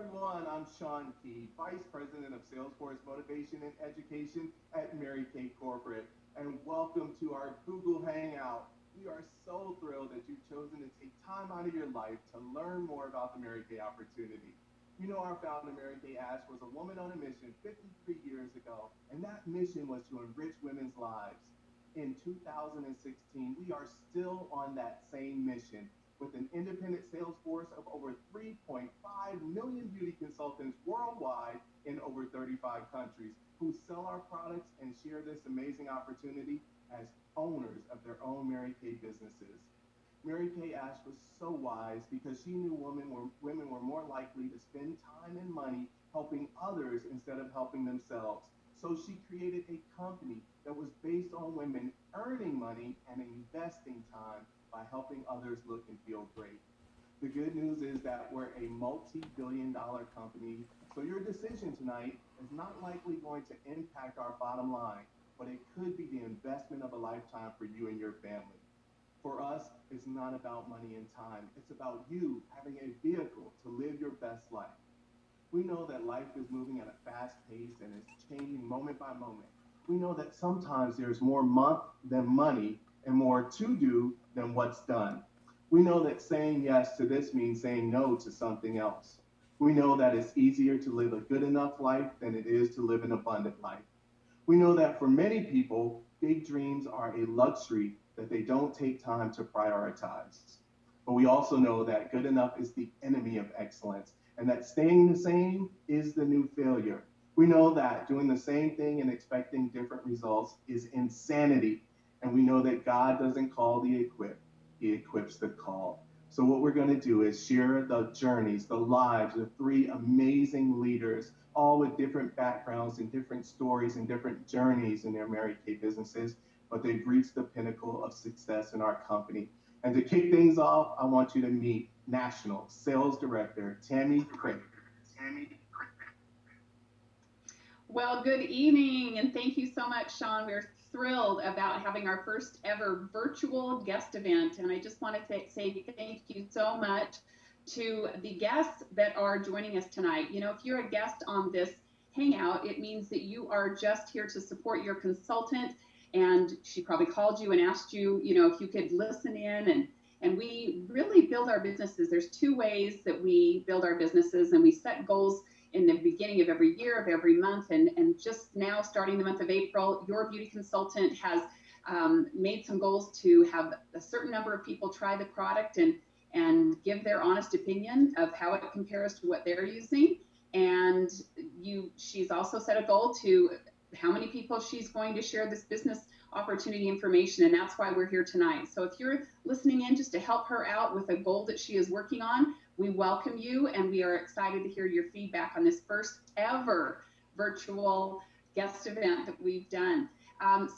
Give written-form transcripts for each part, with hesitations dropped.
everyone. I'm Sean Key, Vice President of Salesforce Motivation and Education at Mary Kay Corporate. And welcome to our Google Hangout. We are so thrilled that you've chosen to take time out of your life to learn more about the Mary Kay opportunity. You know, our founder, Mary Kay Ash, was a woman on a mission 53 years ago, and that mission was to enrich women's lives. In 2016, we are still on that same mission with an independent sales force of over 3.5 million beauty consultants worldwide in over 35 countries who sell our products and share this amazing opportunity as owners of their own Mary Kay businesses. Mary Kay Ash was so wise because she knew women were more likely to spend time and money helping others instead of helping themselves. So she created a company that was based on women earning money and investing time by helping others look and feel great. The good news is that we're a multi-billion-dollar company, so your decision tonight is not likely going to impact our bottom line, but it could be the investment of a lifetime for you and your family. For us, it's not about money and time. It's about you having a vehicle to live your best life. We know that life is moving at a fast pace and is changing moment by moment. We know that sometimes there's more month than money and more to do than what's done. We know that saying yes to this means saying no to something else. We know that it's easier to live a good enough life than it is to live an abundant life. We know that for many people, big dreams are a luxury that they don't take time to prioritize. But we also know that good enough is the enemy of excellence and that staying the same is the new failure. We know that doing the same thing and expecting different results is insanity. And we know that God doesn't call the equipped, He equips the called. So, what we're going to do is share the journeys, the lives of three amazing leaders, all with different backgrounds and different stories and different journeys in their Mary Kay businesses, but they've reached the pinnacle of success in our company. And to kick things off, I want you to meet National Sales Director Tammy Crick. Tammy. Well, good evening, and thank you so much, Sean. We're thrilled about having our first ever virtual guest event, and I just want to say thank you so much to the guests that are joining us tonight. You know, if you're a guest on this Hangout, it means that you are just here to support your consultant, and she probably called you and asked you, you know, if you could listen in and we really build our businesses. There's two ways that we build our businesses, and we set goals in the beginning of every year, of every month. And just now, starting the month of April, your beauty consultant has made some goals to have a certain number of people try the product and give their honest opinion of how it compares to what they're using. And she's also set a goal to how many people she's going to share this business opportunity information, and that's why we're here tonight. So if you're listening in just to help her out with a goal that she is working on, we welcome you, and we are excited to hear your feedback on this first ever virtual guest event that we've done.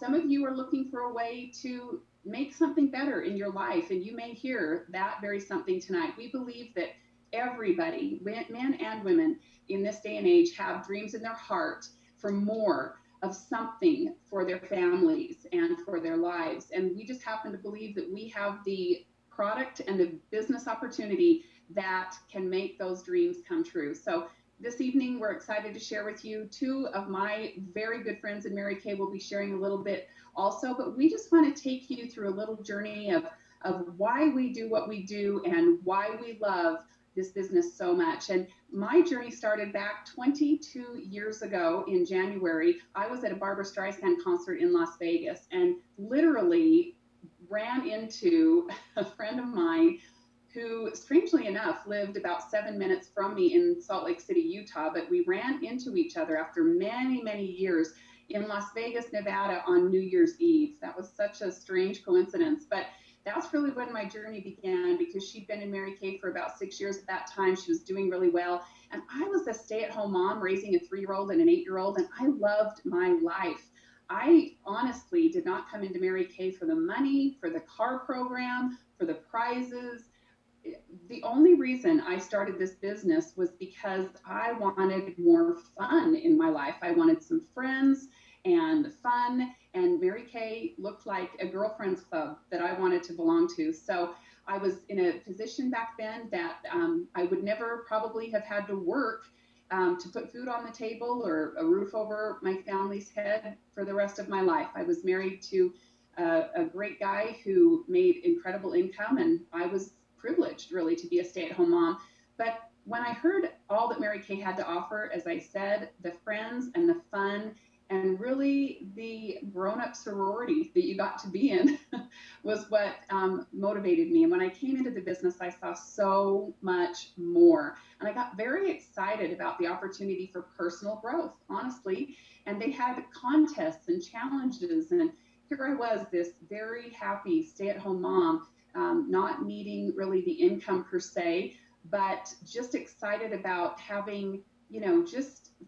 Some of you are looking for a way to make something better in your life, and you may hear that very something tonight. We believe that everybody, men and women in this day and age, have dreams in their heart for more of something for their families and for their lives. And we just happen to believe that we have the product and the business opportunity that can make those dreams come true. So this evening, we're excited to share with you two of my very good friends in Mary Kay will be sharing a little bit also, but we just want to take you through a little journey of why we do what we do and why we love this business so much. And my journey started back 22 years ago in January. I was at a Barbra Streisand concert in Las Vegas and literally ran into a friend of mine who, strangely enough, lived about 7 minutes from me in Salt Lake City, Utah, but we ran into each other after many, many years in Las Vegas, Nevada on New Year's Eve. That was such a strange coincidence, but that's really when my journey began, because she'd been in Mary Kay for about 6 years at that time. She was doing really well, and I was a stay-at-home mom raising a 3-year-old and an 8-year-old, and I loved my life. I honestly did not come into Mary Kay for the money, for the car program, for the prizes. The only reason I started this business was because I wanted more fun in my life. I wanted some friends and fun, and Mary Kay looked like a girlfriend's club that I wanted to belong to. So I was in a position back then that I would never probably have had to work to put food on the table or a roof over my family's head for the rest of my life. I was married to a great guy who made incredible income, and I was privileged really to be a stay-at-home mom. But when I heard all that Mary Kay had to offer, as I said, the friends and the fun and really the grown-up sorority that you got to be in was what motivated me. And when I came into the business, I saw so much more. And I got very excited about the opportunity for personal growth, honestly. And they had contests and challenges. And here I was, this very happy stay-at-home mom, not needing really the income per se, but just excited about having,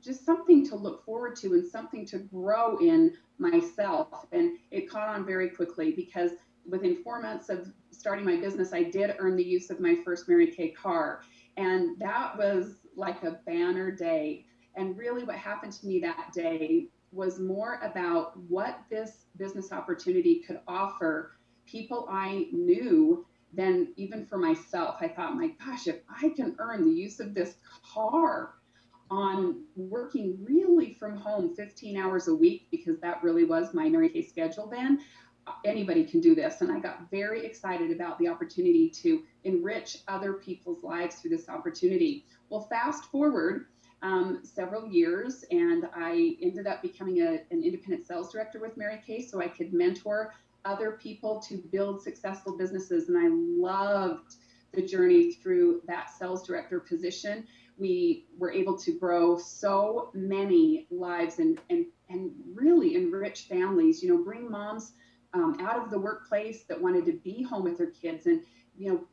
just something to look forward to and something to grow in myself. And it caught on very quickly because within 4 months of starting my business, I did earn the use of my first Mary Kay car. And that was like a banner day. And really what happened to me that day was more about what this business opportunity could offer people I knew than even for myself. I thought, my gosh, if I can earn the use of this car on working really from home 15 hours a week, because that really was my Mary Kay schedule then, anybody can do this. And I got very excited about the opportunity to enrich other people's lives through this opportunity. Well, fast forward several years, and I ended up becoming an independent sales director with Mary Kay so I could mentor other people to build successful businesses. And I loved the journey through that sales director position. We were able to grow so many lives and really enrich families, bring moms out of the workplace that wanted to be home with their kids, and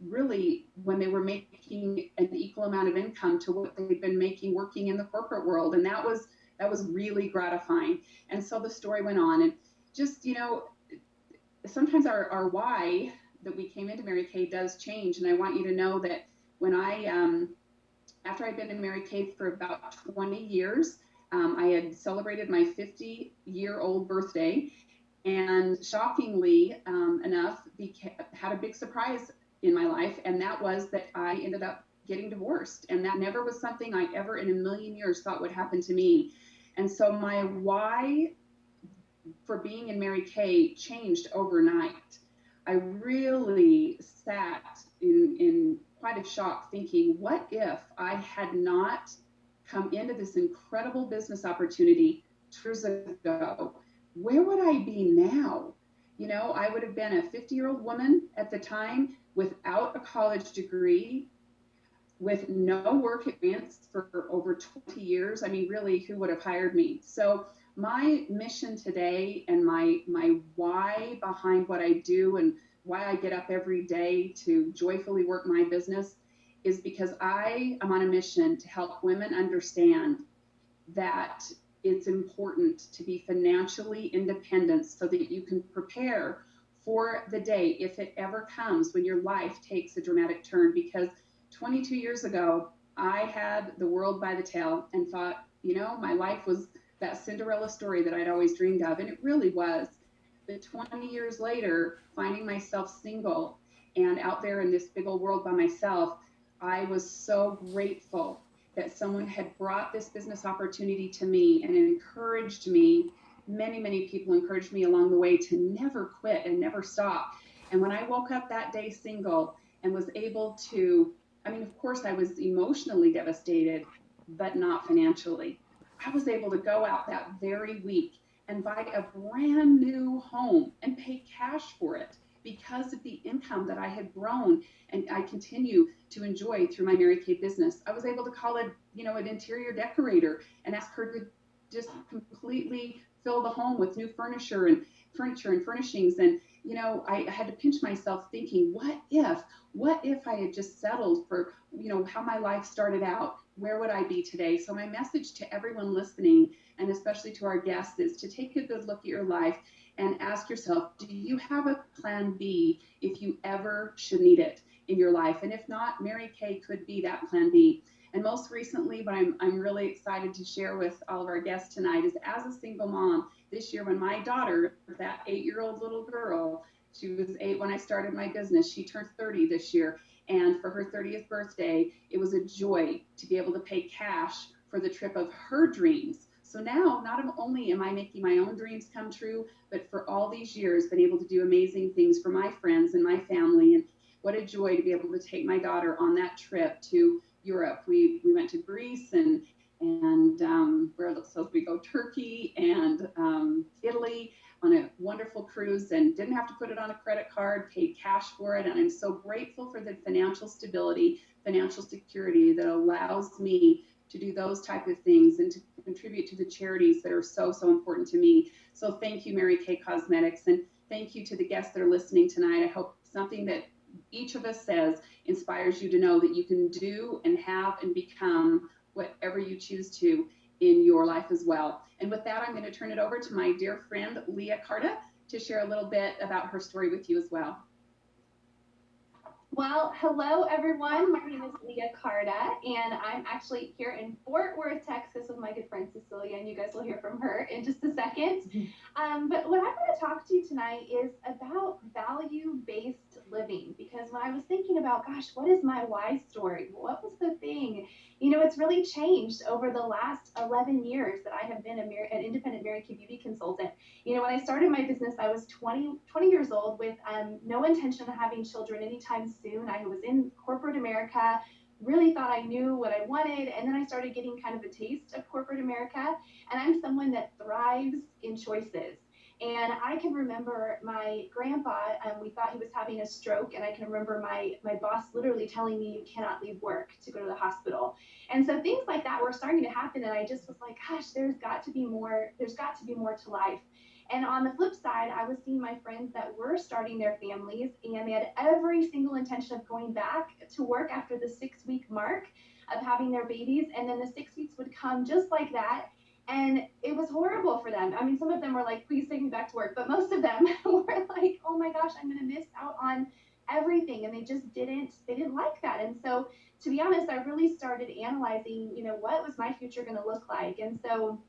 really when they were making an equal amount of income to what they'd been making working in the corporate world. And that was really gratifying. And so the story went on, and just sometimes our why that we came into Mary Kay does change. And I want you to know that when I after I'd been in Mary Kay for about 20 years, I had celebrated my 50-year-old birthday, and shockingly enough, had a big surprise in my life, and that was that I ended up getting divorced. And that never was something I ever in a million years thought would happen to me. And so my why for being in Mary Kay changed overnight. I really sat in quite a shock thinking, what if I had not come into this incredible business opportunity 2 years ago? Where would I be now? I would have been a 50-year-old woman at the time without a college degree, with no work experience for over 20 years. I mean, really, who would have hired me? So my mission today and my why behind what I do and why I get up every day to joyfully work my business is because I am on a mission to help women understand that it's important to be financially independent so that you can prepare for the day if it ever comes when your life takes a dramatic turn. Because 22 years ago, I had the world by the tail and thought, my life was that Cinderella story that I'd always dreamed of. And it really was. But 20 years later, finding myself single and out there in this big old world by myself, I was so grateful that someone had brought this business opportunity to me and encouraged me. Many, many people encouraged me along the way to never quit and never stop. And when I woke up that day single and was able to, of course, I was emotionally devastated, but not financially. I was able to go out that very week and buy a brand new home and pay cash for it because of the income that I had grown and I continue to enjoy through my Mary Kay business. I was able to call it, an interior decorator and ask her to just completely fill the home with new furniture and furnishings. And, I had to pinch myself thinking, what if I had just settled for, how my life started out? Where would I be today? So my message to everyone listening, and especially to our guests, is to take a good look at your life and ask yourself, do you have a plan B if you ever should need it in your life? And if not, Mary Kay could be that plan B. And most recently, what I'm really excited to share with all of our guests tonight is, as a single mom, this year when my daughter, that 8-year-old little girl, She was 8 when I started my business. She turned 30 this year. And for her 30th birthday, it was a joy to be able to pay cash for the trip of her dreams. So now, not only am I making my own dreams come true, but for all these years, been able to do amazing things for my friends and my family. And what a joy to be able to take my daughter on that trip to Europe. We went to Greece and where else we go? Turkey and Italy on a wonderful cruise, and didn't have to put it on a credit card, paid cash for it. And I'm so grateful for the financial stability, financial security that allows me to do those type of things and to contribute to the charities that are so, so important to me. So thank you, Mary Kay Cosmetics, and thank you to the guests that are listening tonight. I hope something that each of us says inspires you to know that you can do and have and become whatever you choose to in your life as well. And with that, I'm going to turn it over to my dear friend, Leah Carta, to share a little bit about her story with you as well. Well, hello everyone. My name is Leah Carta, and I'm actually here in Fort Worth, Texas, with my good friend Cecilia, and you guys will hear from her in just a second. But what I'm going to talk to you tonight is about value-based living, because when I was thinking about, gosh, what is my why story? What was the thing? You know, it's really changed over the last 11 years that I have been an independent Mary Kay beauty consultant. You know, when I started my business, I was 20 years old with no intention of having children anytime soon. I was in corporate America, really thought I knew what I wanted, and then I started getting kind of a taste of corporate America. And I'm someone that thrives in choices. And I can remember my grandpa, we thought he was having a stroke, and I can remember my boss literally telling me, you cannot leave work to go to the hospital. And so things like that were starting to happen, and I just was like, gosh, there's got to be more to life. And on the flip side, I was seeing my friends that were starting their families, and they had every single intention of going back to work after the 6-week mark of having their babies. And then the 6 weeks would come just like that. And it was horrible for them. I mean, some of them were like, please take me back to work. But most of them were like, oh my gosh, I'm going to miss out on everything. And they didn't like that. And so, to be honest, I really started analyzing, you know, what was my future going to look like? And so,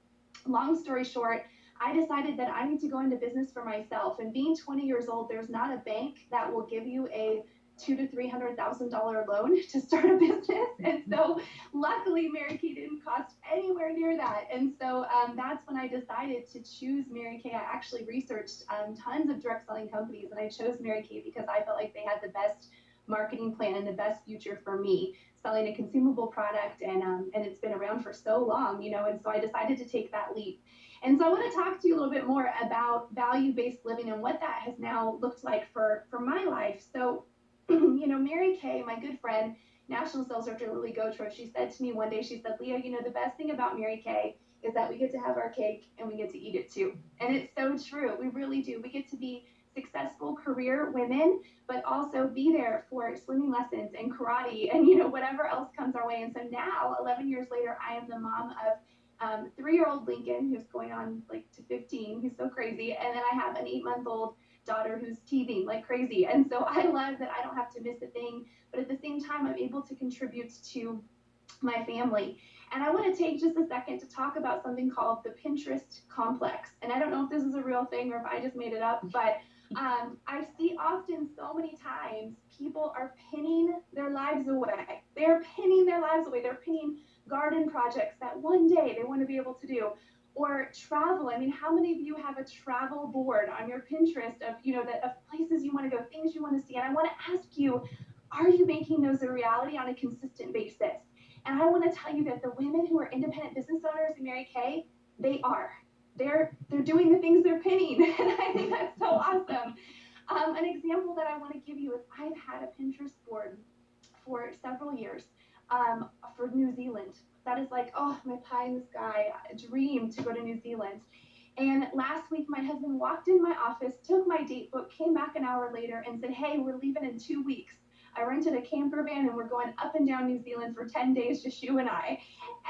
long story short, I decided that I need to go into business for myself. And being 20 years old, there's not a bank that will give you a $200,000 to $300,000 loan to start a business. And so luckily Mary Kay didn't cost anywhere near that. And so that's when I decided to choose Mary Kay. I actually researched tons of direct selling companies, and I chose Mary Kay because I felt like they had the best marketing plan and the best future for me, selling a consumable product, and it's been around for so long, you know, and so I decided to take that leap. And so I want to talk to you a little bit more about value-based living and what that has now looked like for my life. So, you know, Mary Kay, my good friend, National Sales Director Lily Gotro, she said to me one day, she said, Leah, you know, the best thing about Mary Kay is that we get to have our cake and we get to eat it too. And it's so true. We really do. We get to be successful career women, but also be there for swimming lessons and karate and, you know, whatever else comes our way. And so now, 11 years later, I am the mom of 3-year-old Lincoln, who's going on like to 15. He's so crazy. And then I have an 8-month-old daughter who's teething like crazy. And so I love that I don't have to miss a thing, but at the same time, I'm able to contribute to my family. And I want to take just a second to talk about something called the Pinterest complex. And I don't know if this is a real thing or if I just made it up, but I see often so many times people are pinning their lives away. They're pinning their lives away. They're pinning garden projects that one day they want to be able to do, or travel. I mean, how many of you have a travel board on your Pinterest of, you know, that of places you want to go, things you want to see? And I want to ask you, are you making those a reality on a consistent basis? And I want to tell you that the women who are independent business owners in Mary Kay, they are. They're doing the things they're pinning, and I think that's so awesome. An example that I want to give you is I've had a Pinterest board for several years for New Zealand. That is like, oh, my pie in the sky dream to go to New Zealand. And last week, my husband walked in my office, took my date book, came back an hour later and said, hey, we're leaving in 2 weeks. I rented a camper van and we're going up and down New Zealand for 10 days, just you and I.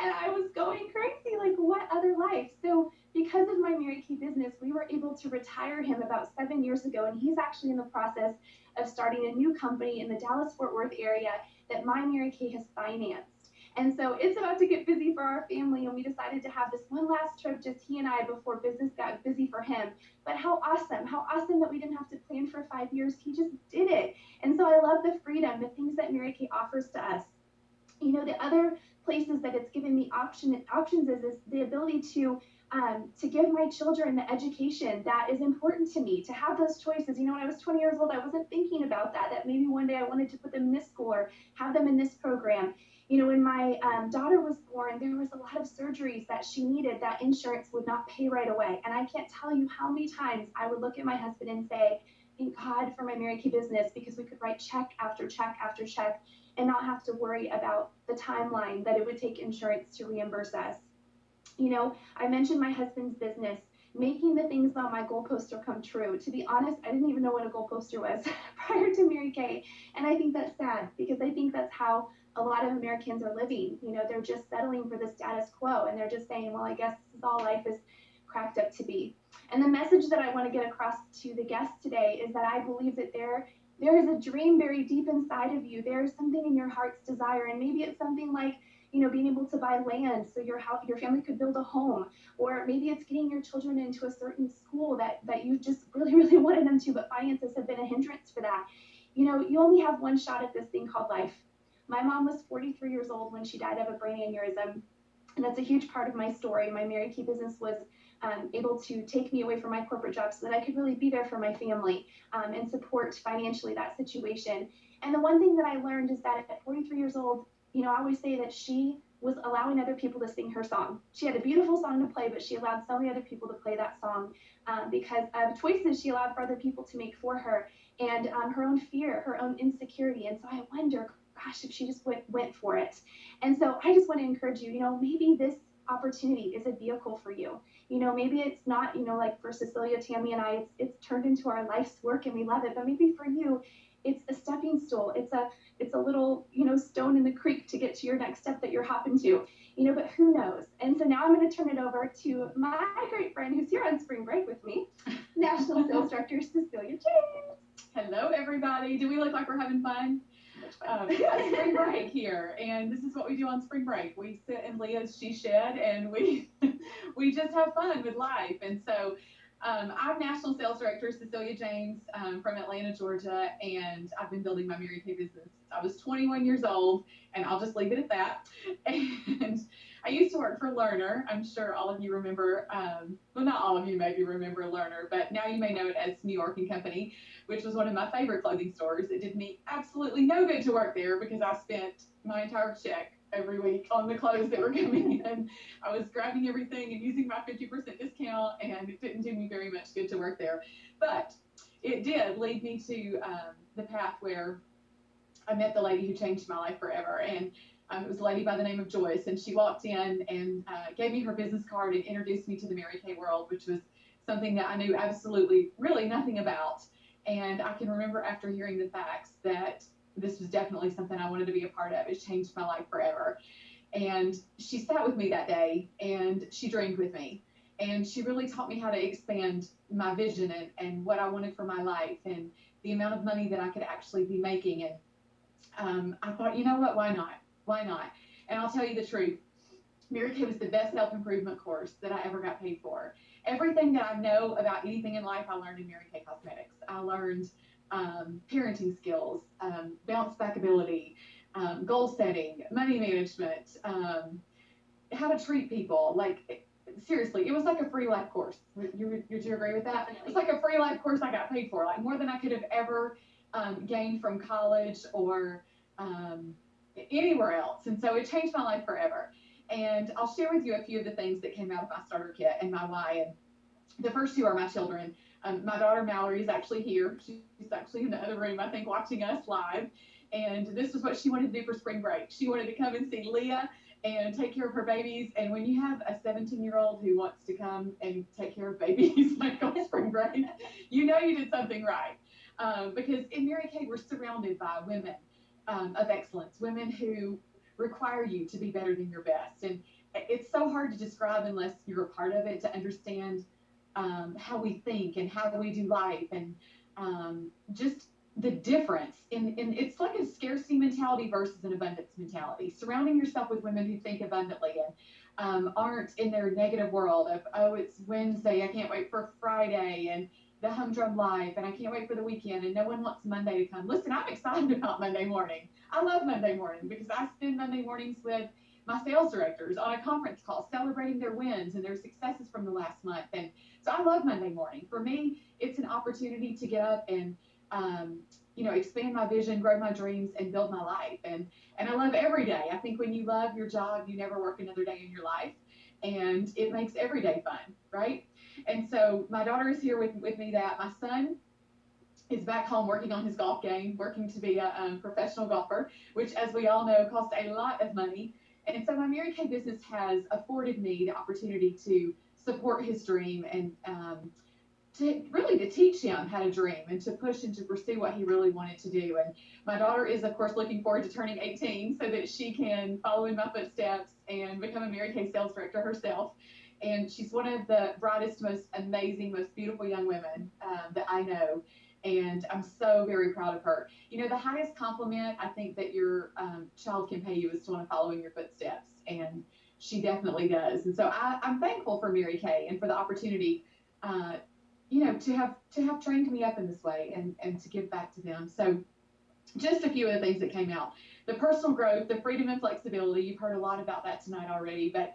And I was going crazy, like, what other life? So because of my Mary Kay business, we were able to retire him about 7 years ago. And he's actually in the process of starting a new company in the Dallas-Fort Worth area that my Mary Kay has financed. And so it's about to get busy for our family, and we decided to have this one last trip, just he and I, before business got busy for him. But how awesome that we didn't have to plan for 5 years. He just did it. And so I love the freedom, the things that Mary Kay offers to us. The other places that it's given me options is the ability to give my children the education that is important to me, to have those choices. When I was 20 years old, I wasn't thinking about that maybe one day I wanted to put them in this school or have them in this program. When my daughter was born, there was a lot of surgeries that she needed that insurance would not pay right away. And I can't tell you how many times I would look at my husband and say, thank God for my Mary Kay business, because we could write check after check after check and not have to worry about the timeline that it would take insurance to reimburse us. I mentioned my husband's business, making the things on my goal poster come true. To be honest, I didn't even know what a goal poster was prior to Mary Kay. And I think that's sad, because I think that's how a lot of Americans are living. They're just settling for the status quo, and they're just saying, well, I guess this is all life is cracked up to be. And the message that I want to get across to the guests today is that I believe that there is a dream buried deep inside of you. There is something in your heart's desire, and maybe it's something like being able to buy land so your family could build a home, or maybe it's getting your children into a certain school that you just really, really wanted them to, but finances have been a hindrance for that. You only have one shot at this thing called life. My mom was 43 years old when she died of a brain aneurysm, and that's a huge part of my story. My Mary Kay business was able to take me away from my corporate job so that I could really be there for my family and support financially that situation. And the one thing that I learned is that at 43 years old, I always say that she was allowing other people to sing her song. She had a beautiful song to play, but she allowed so many other people to play that song because of choices she allowed for other people to make for her, and her own fear, her own insecurity. And so I wonder, gosh, if she just went for it. And so I just want to encourage you, maybe this opportunity is a vehicle for you. Maybe it's not, like for Cecilia, Tammy, and I, it's turned into our life's work and we love it. But maybe for you, it's a stepping stool. It's a little, stone in the creek to get to your next step that you're hopping to, but who knows? And so now I'm going to turn it over to my great friend who's here on spring break with me, National Sales Director Cecilia James. Hello, everybody. Do we look like we're having fun? Yeah, spring break here, and this is what we do on spring break. We sit in Leah's she shed, and we just have fun with life. And so I'm National Sales Director Cecilia James from Atlanta, Georgia, and I've been building my Mary Kay business since I was 21 years old, and I'll just leave it at that. And I used to work for Learner. I'm sure all of you remember, well, not all of you maybe remember Learner, but now you may know it as New York & Company, which was one of my favorite clothing stores. It did me absolutely no good to work there because I spent my entire check every week on the clothes that were coming in. I was grabbing everything and using my 50% discount, and it didn't do me very much good to work there. But it did lead me to the path where I met the lady who changed my life forever. And it was a lady by the name of Joyce, and she walked in and gave me her business card and introduced me to the Mary Kay world, which was something that I knew absolutely really nothing about. And I can remember after hearing the facts that this was definitely something I wanted to be a part of. It changed my life forever. And she sat with me that day, and she dreamed with me. And she really taught me how to expand my vision and what I wanted for my life and the amount of money that I could actually be making. And I thought, you know what, why not? Why not? And I'll tell you the truth. Mary Kay was the best self-improvement course that I ever got paid for. Everything that I know about anything in life, I learned in Mary Kay Cosmetics. I learned parenting skills, bounce back ability, goal setting, money management, how to treat people. Like, seriously, it was like a free life course. Would you agree with that? It's like a free life course I got paid for, like more than I could have ever gained from college or anywhere else. And so it changed my life forever. And I'll share with you a few of the things that came out of my starter kit and my why. And the first two are my children. My daughter Mallory is actually here. She's actually in the other room, I think, watching us live. And this is what she wanted to do for spring break. She wanted to come and see Leah and take care of her babies. And when you have a 17-year-old who wants to come and take care of babies like on spring break, you know you did something right. Because in Mary Kay, we're surrounded by women of excellence, women who require you to be better than your best. And it's so hard to describe unless you're a part of it to understand how we think and how we do life, and just the difference in it's like a scarcity mentality versus an abundance mentality. Surrounding yourself with women who think abundantly and aren't in their negative world of, oh, it's Wednesday, I can't wait for Friday, and the humdrum life, and I can't wait for the weekend, and no one wants Monday to come. Listen, I'm excited about Monday morning. I love Monday morning because I spend Monday mornings with my sales directors on a conference call celebrating their wins and their successes from the last month. And so I love Monday morning. For me, it's an opportunity to get up and expand my vision, grow my dreams, and build my life. And I love every day. I think when you love your job, you never work another day in your life, and it makes every day fun, right? And so my daughter is here with me. That my son is back home working on his golf game, working to be a professional golfer, which, as we all know, costs a lot of money. And so my Mary Kay business has afforded me the opportunity to support his dream and to teach him how to dream and to push and to pursue what he really wanted to do. And my daughter is, of course, looking forward to turning 18 so that she can follow in my footsteps and become a Mary Kay sales director herself. And she's one of the brightest, most amazing, most beautiful young women that I know. And I'm so very proud of her. You know, the highest compliment I think that your child can pay you is to want to follow in your footsteps. And she definitely does. And so I'm thankful for Mary Kay and for the opportunity to have trained me up in this way and to give back to them. So just a few of the things that came out. The personal growth, the freedom and flexibility, you've heard a lot about that tonight already, but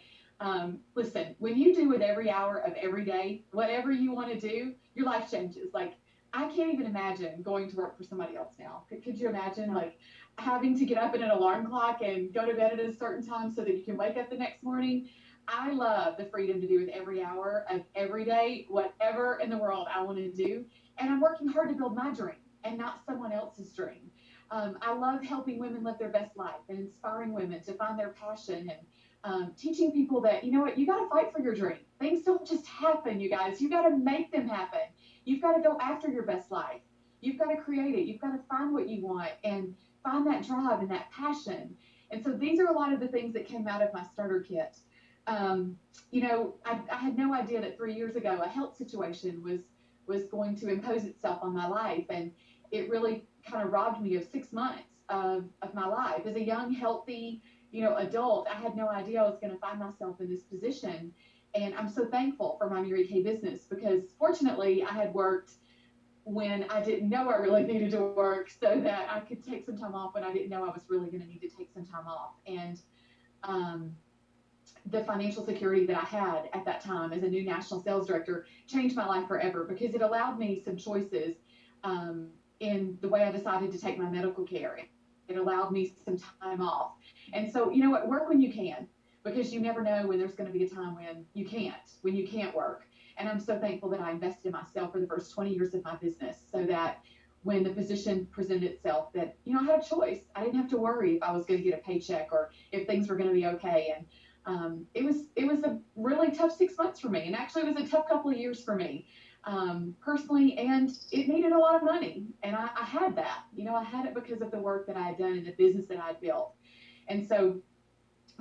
listen, when you do it every hour of every day, whatever you want to do, your life changes. Like, I can't even imagine going to work for somebody else now. Could you imagine, like, having to get up at an alarm clock and go to bed at a certain time so that you can wake up the next morning? I love the freedom to do with every hour of every day, whatever in the world I want to do. And I'm working hard to build my dream and not someone else's dream. I love helping women live their best life and inspiring women to find their passion and teaching people that, you know what, you got to fight for your dream. Things don't just happen, you guys. You got to make them happen. You've got to go after your best life. You've got to create it. You've got to find what you want and find that drive and that passion. And so these are a lot of the things that came out of my starter kit. I had no idea that 3 years ago a health situation was going to impose itself on my life, and it really kind of robbed me of 6 months of my life as a young, healthy, adult. I had no idea I was going to find myself in this position, and I'm so thankful for my Mary Kay business because fortunately I had worked when I didn't know I really needed to work, so that I could take some time off when I didn't know I was really going to need to take some time off. And the financial security that I had at that time as a new national sales director changed my life forever because it allowed me some choices in the way I decided to take my medical care. It allowed me some time off. And so, you know what, work when you can, because you never know when there's going to be a time when you can't work. And I'm so thankful that I invested in myself for the first 20 years of my business so that when the position presented itself that, I had a choice. I didn't have to worry if I was going to get a paycheck or if things were going to be okay. And it was a really tough 6 months for me, and actually it was a tough couple of years for me personally, and it needed a lot of money, and I had that. I had it because of the work that I had done and the business that I had built. And so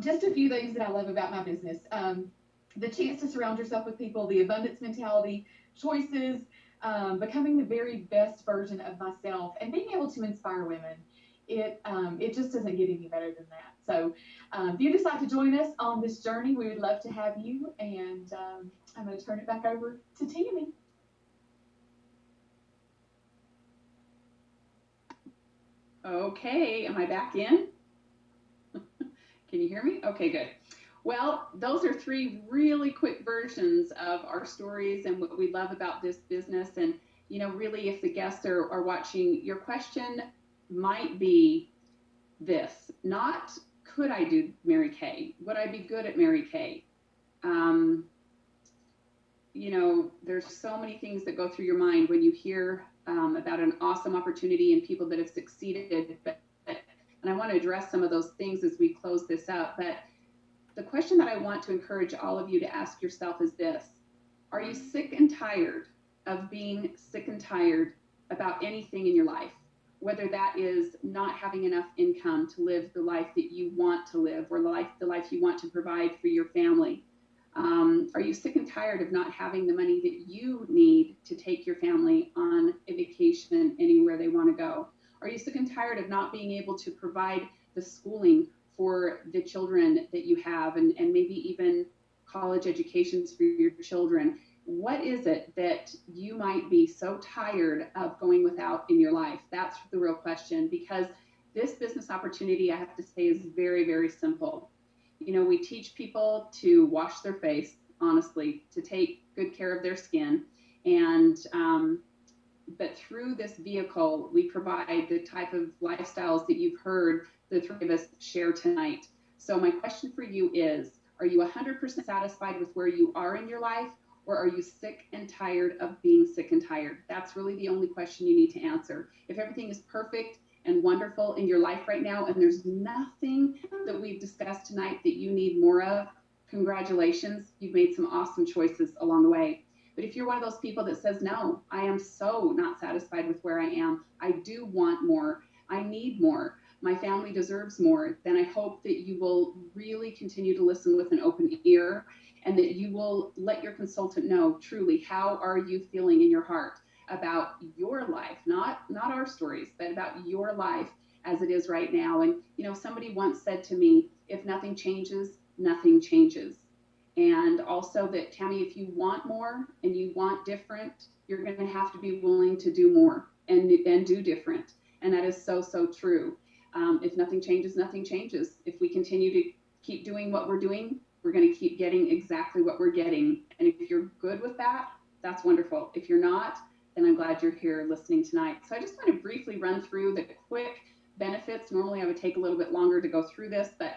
just a few things that I love about my business: the chance to surround yourself with people, the abundance mentality, choices, becoming the very best version of myself, and being able to inspire women. It just doesn't get any better than that. So if you decide to join us on this journey, we would love to have you. And I'm going to turn it back over to Tammy. Okay, am I back in? Can you hear me? Okay, good. Well, those are 3 really quick versions of our stories and what we love about this business. And, really, if the guests are watching, your question might be this: not could I do Mary Kay? Would I be good at Mary Kay? There's so many things that go through your mind when you hear about an awesome opportunity and people that have succeeded. And I want to address some of those things as we close this up. But the question that I want to encourage all of you to ask yourself is this: are you sick and tired of being sick and tired about anything in your life? Whether that is not having enough income to live the life that you want to live, or the life you want to provide for your family. Are you sick and tired of not having the money that you need to take your family on a vacation anywhere they want to go? Are you sick and tired of not being able to provide the schooling for the children that you have, and maybe even college educations for your children? What is it that you might be so tired of going without in your life? That's the real question, because this business opportunity, I have to say, is very, very simple. You know, we teach people to wash their face, honestly, to take good care of their skin. And, but through this vehicle, we provide the type of lifestyles that you've heard the three of us share tonight. So my question for you is, are you 100% satisfied with where you are in your life, or are you sick and tired of being sick and tired? That's really the only question you need to answer. If everything is perfect and wonderful in your life right now, and there's nothing that we've discussed tonight that you need more of, congratulations, you've made some awesome choices along the way. But if you're one of those people that says, no, I am so not satisfied with where I am, I do want more, I need more, my family deserves more, then I hope that you will really continue to listen with an open ear, and that you will let your consultant know truly, how are you feeling in your heart about your life, not our stories, but about your life as it is right now. And you know, somebody once said to me, if nothing changes, nothing changes. And also that, Tammy, if you want more and you want different, you're going to have to be willing to do more and do different. And that is so, so true. If nothing changes, nothing changes. If we continue to keep doing what we're doing, we're going to keep getting exactly what we're getting. And if you're good with that, that's wonderful. If you're not, then I'm glad you're here listening tonight. So I just want to briefly run through the quick benefits. Normally I would take a little bit longer to go through this, but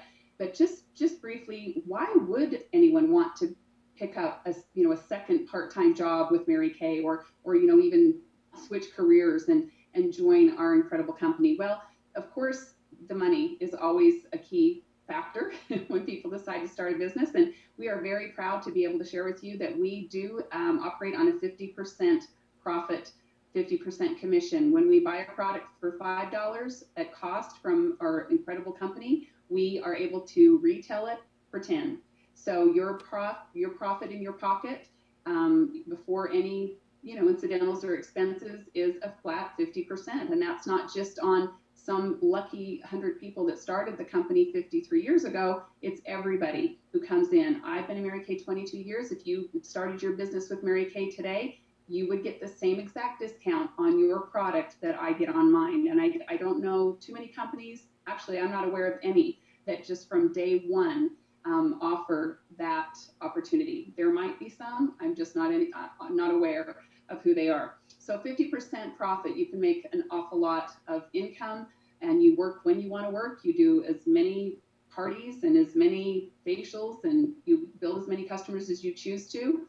just briefly, why would anyone want to pick up a second part-time job with Mary Kay, or even switch careers and join our incredible company? Well, of course, the money is always a key factor when people decide to start a business, and we are very proud to be able to share with you that we do operate on a 50% profit, 50% commission. When we buy a product for $5 at cost from our incredible company, we are able to retail it for 10. So your profit in your pocket before any incidentals or expenses is a flat 50%, and that's not just on some lucky 100 people that started the company 53 years ago. It's everybody who comes in. I've been in Mary Kay 22 years. If you started your business with Mary Kay today, you would get the same exact discount on your product that I get on mine. And I don't know too many companies, actually I'm not aware of any, that just from day one offer that opportunity. There might be some, I'm just not aware of who they are. So 50% profit, you can make an awful lot of income, and you work when you want to work. You do as many parties and as many facials, and you build as many customers as you choose to.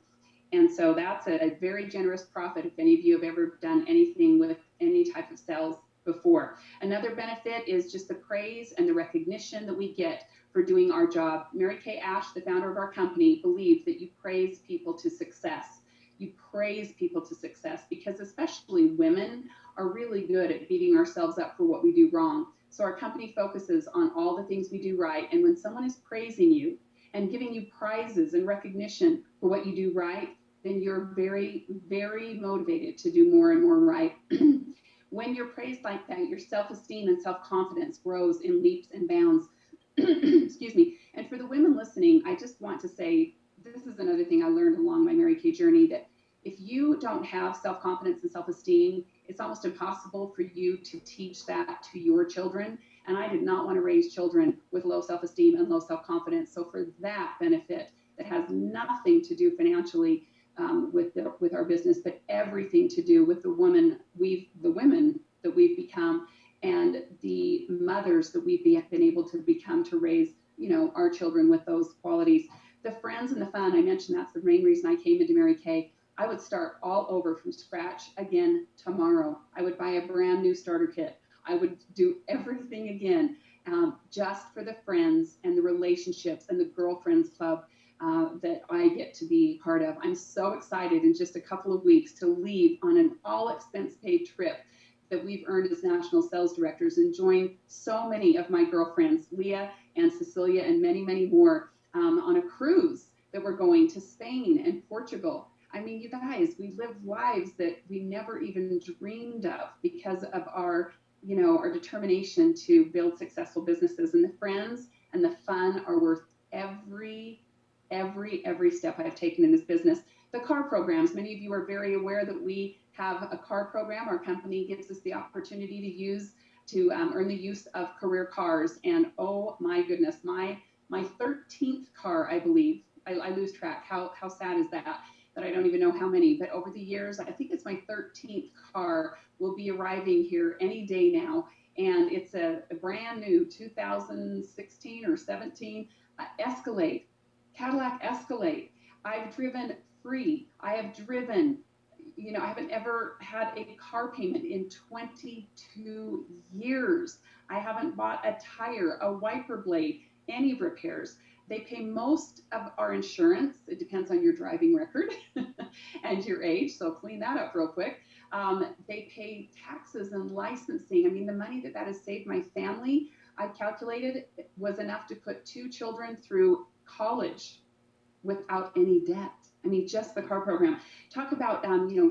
And so that's a very generous profit if any of you have ever done anything with any type of sales before. Another benefit is just the praise and the recognition that we get for doing our job. Mary Kay Ash, the founder of our company, believes that you praise people to success. You praise people to success, because especially women are really good at beating ourselves up for what we do wrong. So our company focuses on all the things we do right. And when someone is praising you and giving you prizes and recognition for what you do right, then you're very, very motivated to do more and more right. When you're praised like that, your self-esteem and self-confidence grows in leaps and bounds. Excuse me. And for the women listening, I just want to say, this is another thing I learned along my Mary Kay journey, that if you don't have self-confidence and self-esteem, it's almost impossible for you to teach that to your children. And I did not want to raise children with low self-esteem and low self-confidence. So for that benefit, that has nothing to do financially with our business, but everything to do with the women that we've become, and the mothers that we've been able to become to raise, our children with those qualities. The friends and the fun, I mentioned that's the main reason I came into Mary Kay. I would start all over from scratch again tomorrow. I would buy a brand new starter kit. I would do everything again, just for the friends and the relationships and the girlfriends club that I get to be part of. I'm so excited in just a couple of weeks to leave on an all expense paid trip that we've earned as national sales directors, and join so many of my girlfriends, Leah and Cecilia and many, many more, on a cruise that we're going to Spain and Portugal. I mean, you guys, we live lives that we never even dreamed of because of our, our determination to build successful businesses. And the friends and the fun are worth every step I have taken in this business. The car programs, many of you are very aware that we have a car program. Our company gives us the opportunity to use to earn the use of career cars. And oh my goodness, my 13th car, I believe, I lose track. How sad is that I don't even know how many, but over the years, I think it's my 13th car will be arriving here any day now. And it's a brand new 2016 or 17 Escalade, Cadillac Escalade. I've driven free. I have driven, I haven't ever had a car payment in 22 years. I haven't bought a tire, a wiper blade, any repairs. They pay most of our insurance. It depends on your driving record and your age, so clean that up real quick. They pay taxes and licensing. I mean, the money that has saved my family, I calculated, was enough to put 2 children through college without any debt. I mean, just the car program. Talk about,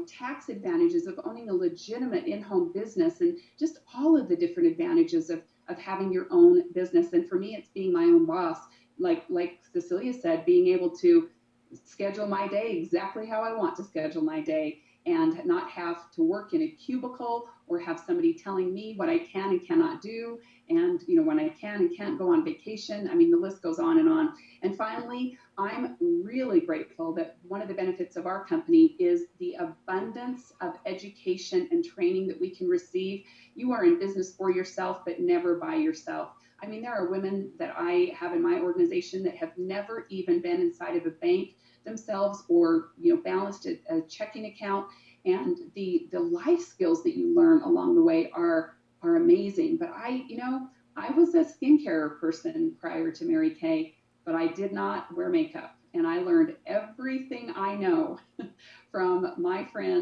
tax advantages of owning a legitimate in-home business and just all of the different advantages of having your own business. And for me, it's being my own boss. Like Cecilia said, being able to schedule my day exactly how I want to schedule my day and not have to work in a cubicle or have somebody telling me what I can and cannot do. And, when I can and can't go on vacation. I mean, the list goes on and on. And finally, I'm really grateful that one of the benefits of our company is the abundance of education and training that we can receive. You are in business for yourself, but never by yourself. I mean, there are women that I have in my organization that have never even been inside of a bank themselves or, balanced a checking account. And the life skills that you learn along the way are amazing. But I was a skincare person prior to Mary Kay, but I did not wear makeup. And I learned everything I know from my friends